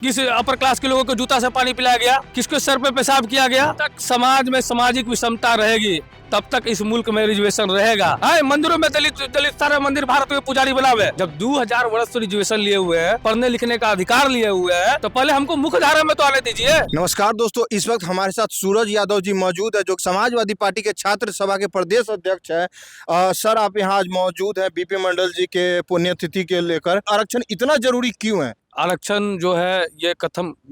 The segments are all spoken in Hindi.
किस अपर क्लास के लोगों को जूता से पानी पिलाया गया, किसके सर पे पेशाब किया गया। तक समाज में सामाजिक विषमता रहेगी तब तक इस मुल्क में रिजर्वेशन रहेगा। मंदिरों में दलित सारे मंदिर भारत में पुजारी बना हुए। जब 2000 वर्ष से रिजर्वेशन लिए हुए हैं, पढ़ने लिखने का अधिकार लिए हुए हैं, तो पहले हमको मुख्य धारा में तो आने दीजिए। नमस्कार दोस्तों, इस वक्त हमारे साथ सूरज यादव जी मौजूद है जो समाजवादी पार्टी के छात्र सभा के प्रदेश अध्यक्ष है। सर, आप यहाँ आज मौजूद हैं बीपी मंडल जी के पुण्यतिथि के लेकर। आरक्षण इतना जरूरी क्यों है? आरक्षण जो है ये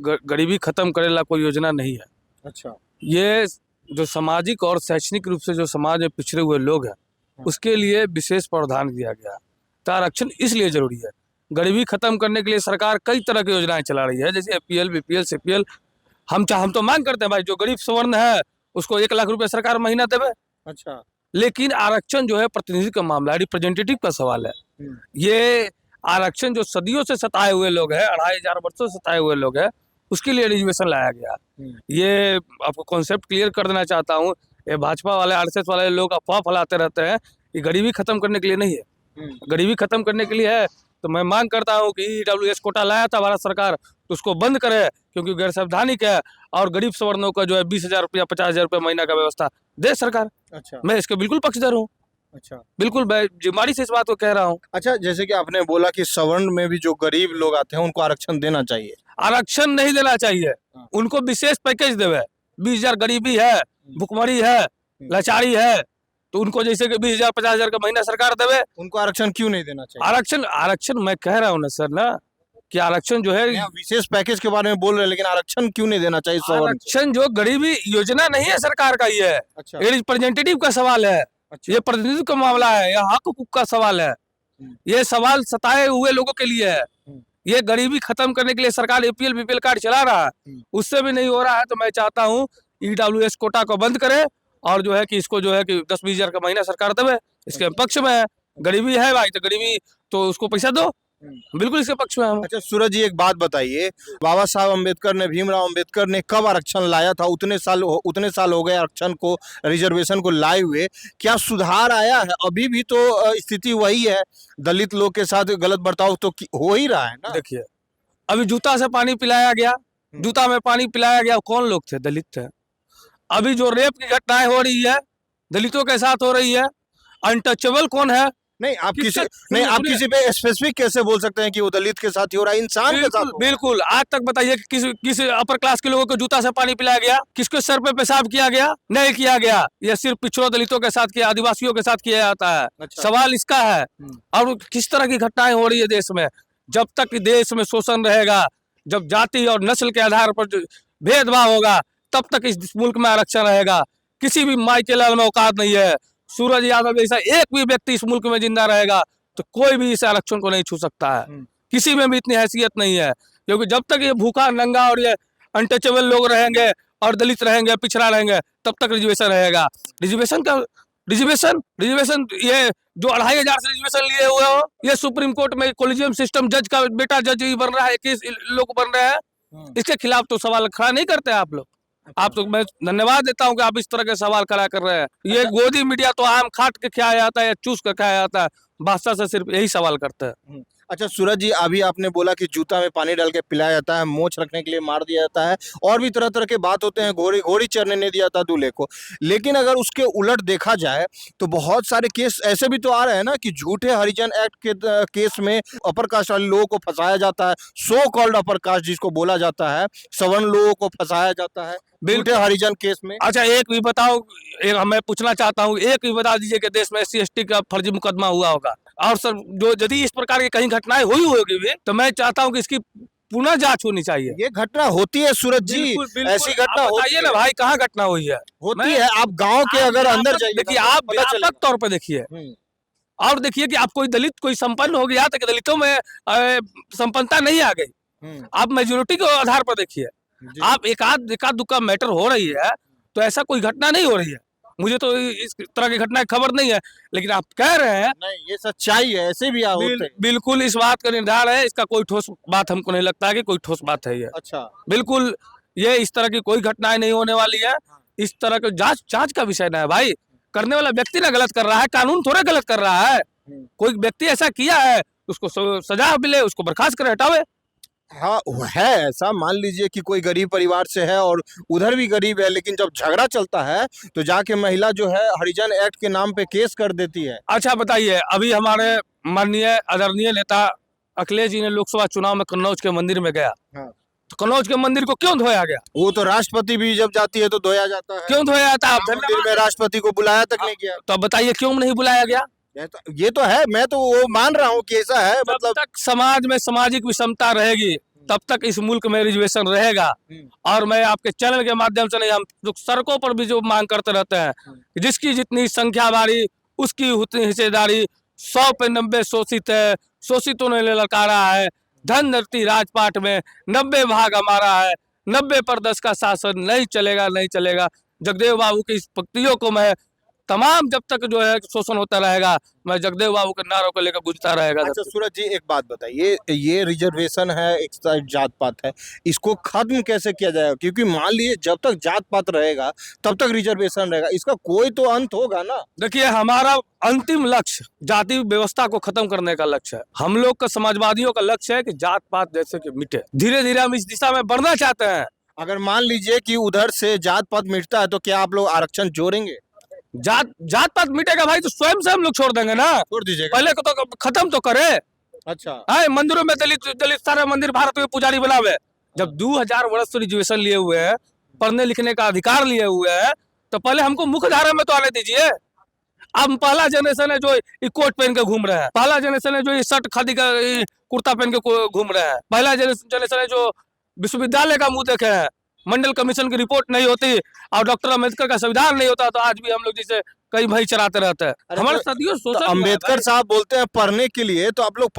गरीबी खत्म करे ला कोई योजना नहीं है। अच्छा, ये जो सामाजिक और शैक्षणिक रूप से जो समाज में पिछड़े हुए लोग हैं उसके लिए विशेष प्रावधान दिया गया। तो आरक्षण इसलिए जरूरी है। गरीबी खत्म करने के लिए सरकार कई तरह की योजनाएं चला रही है, जैसे APL, BPL, CPL। हम तो मांग करते हैं भाई, जो गरीब सवर्ण है उसको 1 लाख रुपए सरकार महीना देवे। अच्छा, लेकिन आरक्षण जो है प्रतिनिधि का मामला है, रिप्रेजेंटेटिव का सवाल है। ये आरक्षण जो सदियों से सताए हुए लोग हैं, 2500 वर्षों से सताए हुए लोग हैं, उसके लिए रिजर्वेशन लाया गया। ये आपको कॉन्सेप्ट क्लियर कर देना चाहता हूँ। ये भाजपा वाले, RSS वाले लोग अफवाह फैलाते रहते हैं। ये गरीबी खत्म करने के लिए नहीं है। गरीबी खत्म करने के लिए है तो मैं मांग करता हूँ कि EWS कोटा लाया था भारत सरकार, तो उसको बंद करे, क्योंकि गैर संवैधानिक है। और गरीब सवर्णों का जो है 20,000 रुपया, 50,000 रुपया महीना का व्यवस्था दे सरकार। अच्छा, मैं इसके बिल्कुल पक्षधर हूँ। अच्छा, बिल्कुल मैं जिम्मेदारी से इस बात को कह रहा हूँ। अच्छा, जैसे कि आपने बोला कि सवर्ण में भी जो गरीब लोग आते हैं उनको आरक्षण देना चाहिए। आरक्षण नहीं देना चाहिए, उनको विशेष पैकेज देवे। 20,000 गरीबी है, भुखमरी है, लाचारी है, तो उनको जैसे कि 20,000, 50,000 का महीना सरकार देवे। उनको आरक्षण क्यों नहीं देना चाहिए? आरक्षण मैं कह रहा हूँ ना सर, ना कि आरक्षण जो है, विशेष पैकेज के बारे में बोल रहे हैं, लेकिन आरक्षण क्यों नहीं देना चाहिए सवर्ण? आरक्षण जो गरीबी योजना नहीं है सरकार का, ये है। अच्छा, ये रिप्रेजेंटेटिव का सवाल है। अच्छा, ये प्रतिनिधित्व का मामला है, यह हक हुकूक का सवाल है। ये सवाल सताए हुए लोगों के लिए है। ये गरीबी खत्म करने के लिए सरकार APL, BPL कार्ड चला रहा है, उससे भी नहीं हो रहा है। तो मैं चाहता हूँ EWS कोटा को बंद करे और जो है कि इसको जो है कि 10-20,000 का महीना सरकार देवे। इसके पक्ष में है। गरीबी है भाई, तो गरीबी तो उसको पैसा दो, बिल्कुल इसके पक्ष में हम। अच्छा सूरज जी, एक बात बताइए, बाबा साहब अम्बेडकर ने, भीमराव अम्बेडकर ने कब आरक्षण लाया था? उतने साल हो गए आरक्षण को, रिजर्वेशन को लाए हुए। क्या सुधार आया है? अभी भी तो स्थिति वही है, दलित लोग के साथ गलत बर्ताव तो हो ही रहा है ना। देखिए, अभी जूता से पानी पिलाया गया, जूता में पानी पिलाया गया, कौन लोग थे? दलित थे। अभी जो रेप की घटनाएं हो रही है, दलितों के साथ हो रही है। अनटचेबल कौन है? नहीं, आप किसी पे स्पेसिफिक कैसे बोल सकते हैं कि वो दलित के साथ ही हो रहा है, इंसान के साथ? बिल्कुल। आज तक बताइए कि किस अपर क्लास के लोगों को जूता से पानी पिलाया गया, किसके सर पे पेशाब किया गया? नहीं किया गया। यह सिर्फ पिछड़ों दलितों के साथ किया, आदिवासियों के साथ किया जाता है। अच्छा। सवाल इसका है। और किस तरह की घटनाएं हो रही है देश में? जब तक देश में शोषण रहेगा, जब जाति और नस्ल के आधार पर भेदभाव होगा, तब तक इस मुल्क में आरक्षण रहेगा। किसी भी माई के लाल में औकात नहीं है। सूरज यादव जैसा एक भी व्यक्ति इस मुल्क में जिंदा रहेगा तो कोई भी इस आरक्षण को नहीं छू सकता है। किसी में भी इतनी हैसियत नहीं है, क्योंकि जब तक ये भूखा नंगा और ये अनटचेबल लोग रहेंगे और दलित रहेंगे, पिछड़ा रहेंगे, तब तक रिजर्वेशन रहेगा। रिजर्वेशन ये जो 2,500 से रिजर्वेशन लिए हुए हो, ये सुप्रीम कोर्ट में कोलिजियम सिस्टम जज का बेटा जज ही बन रहा है, किस लोग बन रहे हैं। इसके खिलाफ तो सवाल खड़ा नहीं करते आप लोग। आप तो, मैं धन्यवाद देता हूं कि आप इस तरह के सवाल खड़ा कर रहे हैं। ये गोदी मीडिया तो आम खाट के खाया जाता है या चूस के खाया जाता है, बादशाह से सिर्फ यही सवाल करते हैं। अच्छा सूरज जी, अभी आपने बोला कि जूता में पानी डाल के पिलाया जाता है, मोछ रखने के लिए मार दिया जाता है, और भी तरह तरह के बात होते हैं, घोड़ी चरने नहीं दिया जाता दूल्हे को। लेकिन अगर उसके उलट देखा जाए तो बहुत सारे केस ऐसे भी तो आ रहे हैं ना कि झूठे हरिजन एक्ट के केस में अपर कास्ट वाले लोगों को फंसाया जाता है। सो कॉल्ड अपर कास्ट जिसको बोला जाता है, सवर्ण लोगों को फंसाया जाता है झूठे हरिजन केस में। अच्छा एक भी बताओ, मैं पूछना चाहता हूँ, एक भी बता दीजिए कि देश में SC ST का फर्जी मुकदमा हुआ होगा। और सर, जो यदि इस प्रकार की कहीं घटनाएं हुई होगी भी, तो मैं चाहता हूँ कि इसकी पुनः जांच होनी चाहिए। ये घटना होती है सूरज जी, ऐसी घटना होती है ना भाई, कहाँ घटना हुई है? होती है। आप गांव के अगर अंदर जाइए, देखिए, आप व्यापक तौर पर देखिए, और देखिए कि आप कोई दलित, कोई संपन्न हो गया तो दलितों में संपन्नता नहीं आ गई। आप मेजोरिटी के आधार पर देखिए, आप एकाध दुक्का मैटर हो रही है, तो ऐसा कोई घटना नहीं हो रही है। मुझे तो इस तरह की घटना खबर नहीं है, लेकिन आप कह रहे हैं। नहीं, ये सच्चाई है, ऐसे भी होते हैं। बिल्कुल इस बात का निर्धार है, इसका कोई ठोस बात हमको नहीं लगता है कि कोई ठोस बात है ये। अच्छा, बिल्कुल ये इस तरह की कोई घटनाएं नहीं होने वाली है। इस तरह के जांच का विषय ना है भाई। करने वाला व्यक्ति ना गलत कर रहा है, कानून थोड़े गलत कर रहा है। कोई व्यक्ति ऐसा किया है, उसको सजा मिले, उसको बर्खास्त करे, हटावे। हाँ है ऐसा, मान लीजिए कि कोई गरीब परिवार से है और उधर भी गरीब है, लेकिन जब झगड़ा चलता है तो जाके महिला जो है हरिजन एक्ट के नाम पे केस कर देती है। अच्छा बताइए, अभी हमारे माननीय आदरणीय नेता अखिलेश जी ने लोकसभा चुनाव में कन्नौज के मंदिर में गया, हाँ। तो कन्नौज के मंदिर को क्यों धोया गया? वो तो राष्ट्रपति भी जब जाती है तो धोया जाता है। क्यों धोया जाता है? आप मंदिर धन्यवाद। में राष्ट्रपति को बुलाया तक नहीं किया। तो अब बताइए क्यों नहीं बुलाया गया? ये तो है, मैं तो वो मान रहा हूँ कि ऐसा है, जब मतलब तक समाज में सामाजिक विषमता रहेगी तब तक इस मुल्क में रिजर्वेशन रहेगा। और मैं आपके चैनल के माध्यम से नहीं, हम जो सड़कों पर भी जो मांग करते रहते हैं कि जिसकी जितनी संख्या बारी उसकी उतनी हिस्सेदारी, 100 पे 90 शोषित है, शोषितों ने ललकारा है, धन धरती राजपाट में 90 भाग हमारा है, 90% का शासन नहीं चलेगा, नहीं चलेगा। जगदेव बाबू की इस पंक्तियों को मैं तमाम जब तक जो है शोषण होता रहेगा, मैं जगदेव बाबू के नारों को लेकर गूंजता रहेगा। अच्छा सूरज जी एक बात बताइए, ये रिजर्वेशन है, एक साइड जात पात है, इसको खत्म कैसे किया जाएगा? क्योंकि मान लीजिए जब तक जात पात रहेगा तब तक रिजर्वेशन रहेगा, इसका कोई तो अंत होगा ना। देखिए, हमारा अंतिम लक्ष्य जाति व्यवस्था को खत्म करने का लक्ष्य है। हम लोग का समाजवादियों का लक्ष्य है कि जात पात जैसे कि मिटे। धीरे धीरे हम इस दिशा में बढ़ना चाहते हैं। अगर मान लीजिए कि उधर से जात पात मिटता है तो क्या आप लोग आरक्षण जोड़ेंगे? जात पात मिटेगा भाई तो स्वयं से हम लोग छोड़ देंगे ना। छोड़ दीजिएगा। पहले को तो खत्म तो करे। अच्छा है मंदिरों में दलित सारे मंदिर भारत में पुजारी बनावे। जब 2000 वर्ष से रिजर्वेशन लिए हुए हैं, पढ़ने लिखने का अधिकार लिए हुए हैं, तो पहले हमको मुख्य धारा में तो आने दीजिए। अब पहला जनरेशन है जो ये कोट पहन के घूम रहे हैं, पहला जनरेशन है जो ये शर्ट खादी का कुर्ता पहन के घूम रहे हैं, पहला जनरेशन है जो विश्वविद्यालय का मुंह देखे हैं, मंडल कमीशन की रिपोर्ट नहीं होती और डॉक्टर अम्बेडकर का संविधान नहीं होता तो आज भी हम लोग जैसे कई भाई चराते रहते हैं। हमारे सदियों तो शोषण अम्बेडकर साहब बोलते हैं पढ़ने के लिए, तो आप लोग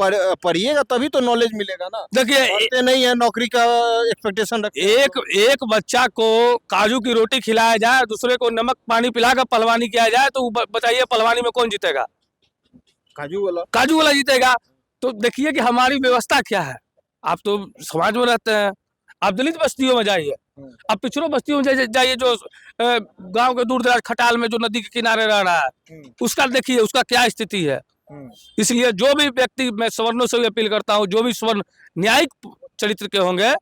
पढ़िएगा तभी तो नॉलेज मिलेगा ना। देखिए, पढ़ते नहीं है, नौकरी का एक्सपेक्टेशन रखते हैं। एक बच्चा को काजू की रोटी खिलाया जाए, दूसरे को नमक पानी पिलाकर पहलवानी किया जाए, तो बताइए पहलवानी में कौन जीतेगा? काजू वाला जीतेगा। तो देखिए कि हमारी व्यवस्था क्या है। आप तो समाज में रहते हैं, आप दलित बस्तियों में जाइए, आप पिछड़ों बस्तियों में जाइए जो गांव के दूर दराज खटाल में जो नदी के किनारे रह रहा है, उसका देखिए उसका क्या स्थिति है। इसलिए जो भी व्यक्ति, मैं सवर्णों से भी अपील करता हूँ, जो भी स्वर्ण न्यायिक चरित्र के होंगे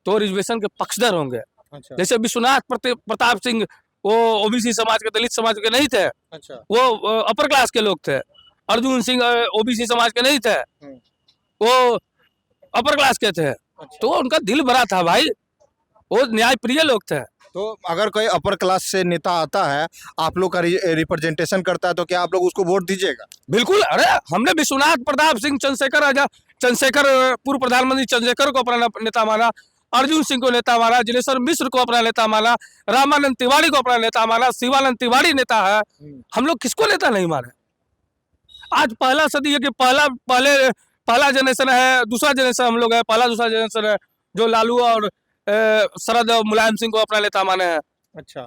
तो रिजर्वेशन के पक्षधर होंगे। अच्छा जैसे विश्वनाथ प्रताप सिंह, वो ओबीसी समाज के, दलित समाज के नहीं थे। अच्छा वो अपर क्लास के लोग थे। अर्जुन सिंह ओबीसी समाज के नहीं थे, वो अपर क्लास के थे। तो उनका दिल भरा था भाई, वो न्याय प्रिय लोग थे। तो अगर कोई अपर क्लास से नेता आता है, आप लोग का रिप्रेजेंटेशन करता है, तो क्या आप लोग उसको वोट दीजिएगा? बिल्कुल। अरे हमने विश्वनाथ प्रताप सिंह चंद्रशेखर पूर्व प्रधानमंत्री चंद्रशेखर को अपना नेता माना, अर्जुन सिंह को नेता माना, जिनेश्वर मिश्र को अपना नेता माना, रामानंद तिवारी को अपना नेता माना, शिवानंद तिवारी नेता है। हम लोग किसको नेता नहीं माने? आज पहला सदी है कि पहला जनरेशन है, दूसरा जनरेशन हम लोग है, पहला दूसरा जनरेशन है जो लालू और शरद और मुलायम सिंह को अपना नेता माने हैं। अच्छा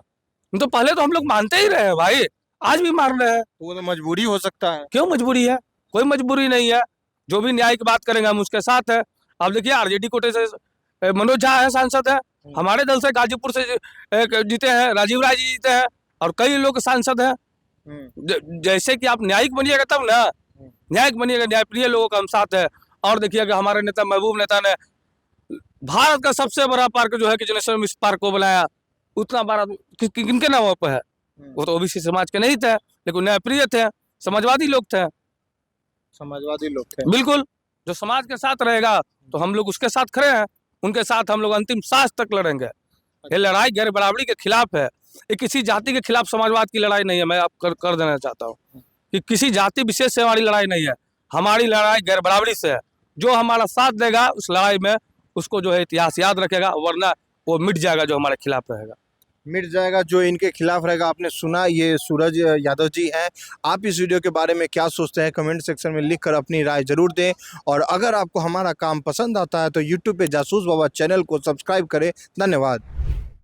तो पहले तो हम लोग मानते ही रहे हैं भाई, आज भी मान रहे हैं। वो तो मजबूरी हो सकता है। क्यों मजबूरी है? कोई मजबूरी नहीं है। जो भी न्याय की बात करेंगे हम उसके साथ है। आप देखिए आरजेडी कोटे से मनोज झा है, सांसद है, हमारे दल से गाजीपुर से जीते हैं, राजीव राय जी जीते हैं और कई लोग सांसद हैं। जैसे कि आप न्यायिक बनिएगा तब ना, न्यायिक बनिएगा, न्यायप्रिय लोगों का हम साथ है। और देखिए कि हमारे नेता महबूब नेता ने भारत का सबसे बड़ा पार्क जो है कि जिनेश्वर मिश्र पार्क को बनाया, उतना बड़ा किनके नाम पे है? वो तो ओबीसी समाज के नहीं थे, लेकिन न्यायप्रिय थे, समाजवादी लोग थे। समाजवादी लोग थे। बिल्कुल, जो समाज के साथ रहेगा तो हम लोग उसके साथ खड़े हैं, उनके साथ हम लोग अंतिम सांस तक लड़ेंगे। ये लड़ाई गैर बराबरी के खिलाफ है, ये किसी जाति के खिलाफ समाजवाद की लड़ाई नहीं है। मैं आप कर देना चाहता हूँ कि किसी जाति विशेष से हमारी लड़ाई नहीं है, हमारी लड़ाई गैर बराबरी से है। जो हमारा साथ देगा उस लड़ाई में, उसको जो है इतिहास याद रखेगा, वरना वो मिट जाएगा जो हमारे खिलाफ रहेगा। मिट जाएगा जो इनके खिलाफ रहेगा। आपने सुना, ये सूरज यादव जी हैं। आप इस वीडियो के बारे में क्या सोचते हैं कमेंट सेक्शन में लिखकर अपनी राय जरूर दें। और अगर आपको हमारा काम पसंद आता है तो यूट्यूब पे जासूस बाबा चैनल को सब्सक्राइब करें। धन्यवाद।